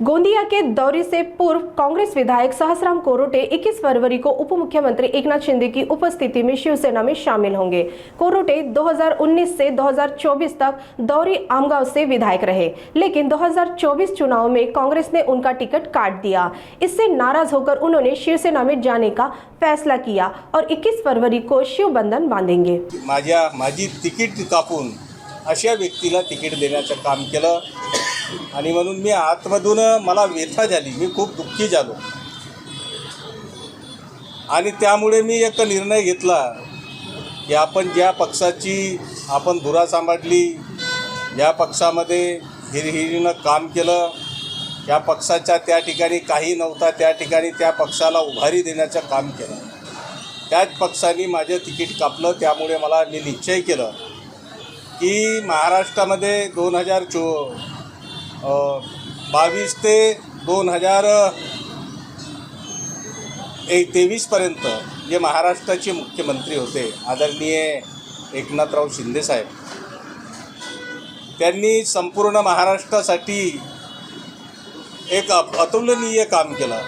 गोंदिया के दौरे से पूर्व कांग्रेस विधायक सहसराम कोरोटे 21 फरवरी को उप मुख्यमंत्री एकनाथ शिंदे की उपस्थिति में शिवसेना में शामिल होंगे। कोरोटे 2019 से 2024 तक दौरी आमगांव से विधायक रहे, लेकिन 2024 चुनाव में कांग्रेस ने उनका टिकट काट दिया। इससे नाराज होकर उन्होंने शिवसेना में जाने का फैसला किया और 21 फरवरी को शिव बंधन बांधेंगे। माझी तिकीट कापून अशा व्यक्तीला तिकीट देण्याचं काम केलं आणि म्हणून मी आतमधून मला व्यथा झाली, मी खूप दुःखी झालो आणि त्यामुळे मी एक निर्णय घेतला की आपण ज्या पक्षाची आपण धुरा सांभाळली, ज्या पक्षामध्ये हिरहिरीनं काम केलं, त्या पक्षाच्या त्या ठिकाणी काही नव्हता, त्या ठिकाणी त्या पक्षाला उभारी देण्याचं काम केलं, त्याच पक्षाने माझे तिकीट कापलं। त्यामुळे मला मी निश्चय केलं की महाराष्ट्रामध्ये 2022 ते 2023 पर्यंत जे महाराष्ट्राचे मुख्यमंत्री होते आदरणीय एकनाथराव शिंदे साहेब, त्यांनी संपूर्ण महाराष्ट्रासाठी एक अतुलनीय काम केलं।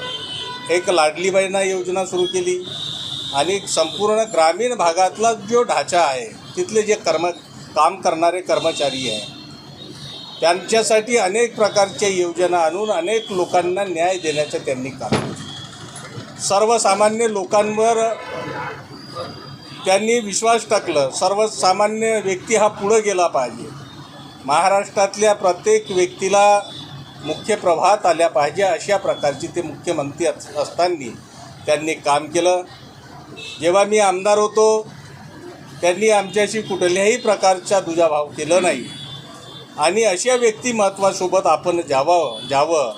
एक लाडली बहीण योजना सुरू केली आणि संपूर्ण ग्रामीण भागातला जो ढाचा आहे, तिथले जे काम करणारे कर्मचारी आहे, त्यांच्यासाठी अनेक प्रकारच्या योजना आणून अनेक लोकांना न्याय देण्याचं त्यांनी काम केलं। सर्वसामान्य लोकांवर त्यांनी विश्वास टाकलं। सर्वसामान्य व्यक्ती हा पुढे गेला पाहिजे, महाराष्ट्रातल्या प्रत्येक व्यक्तीला मुख्य प्रवाहात आल्या पाहिजे, अशा प्रकारची ते मुख्यमंत्री असताना त्यांनी काम केलं। जेव्हा मी आमदार होतो त्यांनी आमच्याशी कुठल्याही प्रकारचा दुजाभाव केला नाही आणि अशा व्यक्तिमत्वासोबत आपण जावं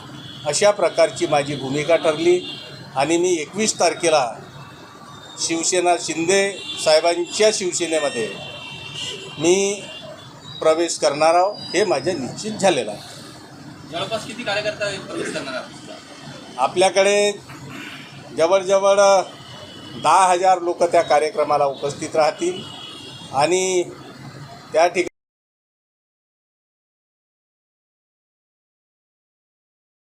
अशा प्रकारची माझी भूमिका ठरली आणि मी 21 तारखेला शिवसेना शिंदे साहेबांच्या शिवसेनेमध्ये मी प्रवेश करणार आहोत, हे माझे निश्चित झालेलं आहे। जवळपास किती कार्यकर्ता प्रवेश करणार आहात? आपल्याकडे जवळजवळ 10,000 लोक त्या कार्यक्रमाला उपस्थित राहतील आणि त्या ठिकाणी